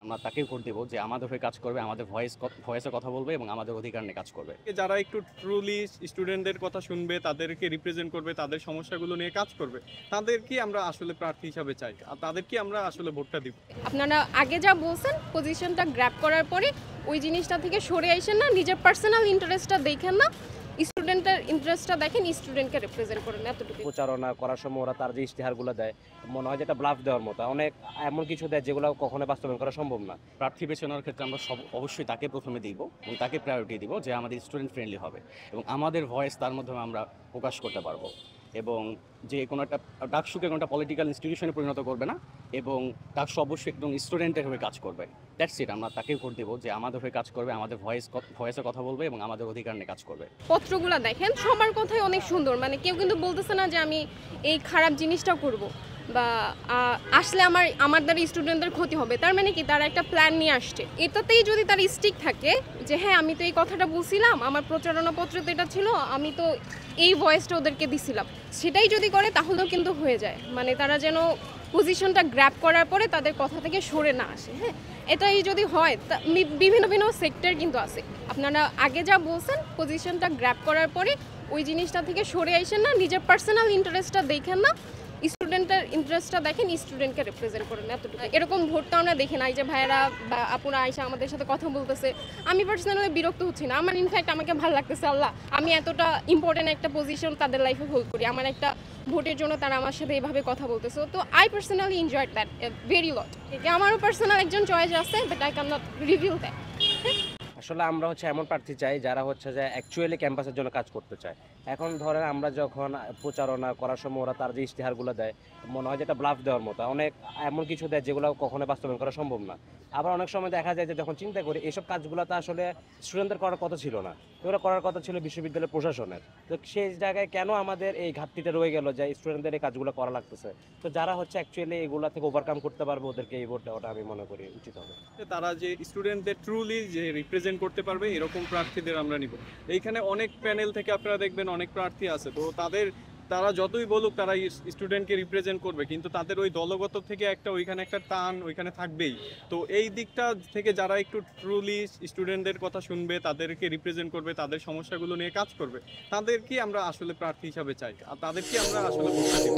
আমরা তাকেই ভোট দেব যে আমাদের হয়ে কাজ করবে, আমাদের ভয়েসে কথা বলবে এবং আমাদের অধিকার নিয়ে কাজ করবে। যারা একটু ট্রুলি স্টুডেন্টদের কথা শুনবে, তাদেরকে রিপ্রেজেন্ট করবে, তাদের সমস্যাগুলো নিয়ে কাজ করবে, তাদেরকে আমরা আসলে প্রার্থী হিসাবে চাই, আর তাদেরকে আমরা আসলে ভোটটা দিব। আপনারা আগে যা বলছেন পজিশনটা গ্র্যাব করার পরে ওই জিনিসটা থেকে সরে আইসেন না, নিজের পার্সোনাল ইন্টারেস্টটা দেখেন না, স্টুডেন্টের ইন্টারেস্টটা দেখেন, স্টুডেন্টকে রিপ্রেজেন্ট করেন, এতটুকু। প্রচারণা করার সময় ওরা তার যে ইশতেহারগুলো দেয় মনে হয় যে এটা ব্লাফ দেওয়ার মতো, অনেক এমন কিছু দেয় যেগুলো কখনো বাস্তবায়ন করা সম্ভব না। প্রার্থী বেছে নেওয়ার ক্ষেত্রে আমরা অবশ্যই তাকে প্রথমে দিব এবং তাকে প্রায়োরিটি দিব যে আমাদের স্টুডেন্ট ফ্রেন্ডলি হবে এবং আমাদের ভয়েস তার মাধ্যমে আমরা প্রকাশ করতে পারবো এবং যে কোনো একটা ডাকসুকে কোনো একটা পলিটিক্যাল ইনস্টিটিউশনে পরিণত করবে না এবং ডাকসু অবশ্যই একদম স্টুডেন্টের হয়ে কাজ করবে। That's it. আমরা তাকে ভোট দেবো যে আমাদের হয়ে কাজ করবে, আমাদের ভয়েসে কথা বলবে এবং আমাদের অধিকার নিয়ে কাজ করবে। পত্রগুলো দেখেন, সবার কথাই অনেক সুন্দর, মানে কেউ কিন্তু বলতেছে না যে আমি এই খারাপ জিনিসটা করব বা আসলে আমার দ্বারা স্টুডেন্টদের ক্ষতি হবে। তার মানে কি তারা একটা প্ল্যান নিয়ে আসছে। এটাতেই যদি তার স্টিক থাকে যে হ্যাঁ আমি তো এই কথাটা বলছিলাম, আমার প্রচারণা পত্র তো এটা ছিল, আমি তো এই ভয়েসটা ওদেরকে দিছিলাম, সেটাই যদি করে তাহলেও কিন্তু হয়ে যায়। মানে তারা যেন পজিশনটা গ্র্যাব করার পরে তাদের কথা থেকে সরে না আসে। হ্যাঁ, এটাই যদি হয় বিভিন্ন বিভিন্ন সেক্টর কিন্তু আছে। আপনারা আগে যা বলছেন পজিশনটা গ্র্যাব করার পরে ওই জিনিসটা থেকে সরে আইসেন না, নিজের পার্সোনাল ইন্টারেস্টটা দেখেন না, স্টুডেন্টের ইন্টারেস্টটা দেখেন, স্টুডেন্টকে রিপ্রেজেন্ট করেন, এতটুকু। এরকম ভোটটা আমরা দেখি নাই যে ভাইয়েরা বা আপুরা আইসা আমাদের সাথে কথা বলতেছে। আমি পার্সোনালি বিরক্ত হচ্ছি না, আমার ইনফ্যাক্ট আমাকে ভালো লাগতেছে, আল্লাহ আমি এতটা ইম্পর্টেন্ট একটা পজিশন তাদের লাইফে হোল্ড করি, আমার একটা ভোটের জন্য তারা আমার সাথে এইভাবে কথা বলতেছে। তো I personally enjoyed that very lot. আমারও পার্সোনাল একজন চয়েস আছে, but I can not reveal that. আসলে আমরা এমন প্রার্থী চাই যারা যে অ্যাকচুয়ালি ক্যাম্পাসের জন্য কাজ করতে চায়। এখন ধরেন আমরা যখন প্রচারণা করার সময় ওরা তার যে ইশতেহারগুলো দেয় মনে হয় যে এটা ব্লাফ দেওয়ার মতো, অনেক এমন কিছু দেয় যেগুলো কখনো বাস্তবায়ন করা সম্ভব না। আবার অনেক সময় দেখা যায় যে যখন চিন্তা করি এসব কাজগুলো তো আসলে স্টুডেন্টদের করার কথা ছিল না, এগুলো করার কথা ছিল বিশ্ববিদ্যালয় প্রশাসনের। তো সেই জায়গায় কেন আমাদের এই ঘাটতিটা রয়ে গেল যে স্টুডেন্টদের এই কাজগুলো করা লাগতেছে? তো যারা অ্যাকচুয়ালি এগুলো থেকে ওভারকাম করতে পারবে ওদেরকে এই ভোটটা ওটা আমি মনে করি উচিত হবে। তারা যে স্টুডেন্টদের ট্রুলি যে রিপ্রেজেন্ট করতে পারবে এরকম প্রার্থীদের আমরা নিব। এইখানে অনেক প্যানেল থেকে আপনারা দেখবেন অনেক প্রার্থী আছে, তো তারা যতই বলুক তারা স্টুডেন্টকে রিপ্রেজেন্ট করবে, কিন্তু তাদের ওই দলগত থেকে ওইখানে একটা টান ওইখানে থাকবেই। তো এই দিকটা থেকে যারা একটু ট্রুলি স্টুডেন্টদের কথা শুনবে, তাদেরকে রিপ্রেজেন্ট করবে, তাদের সমস্যাগুলো নিয়ে কাজ করবে, তাদেরকে আমরা আসলে প্রার্থী হিসাবে চাই, আর তাদেরকে আমরা আসলে ভোটটা দিব।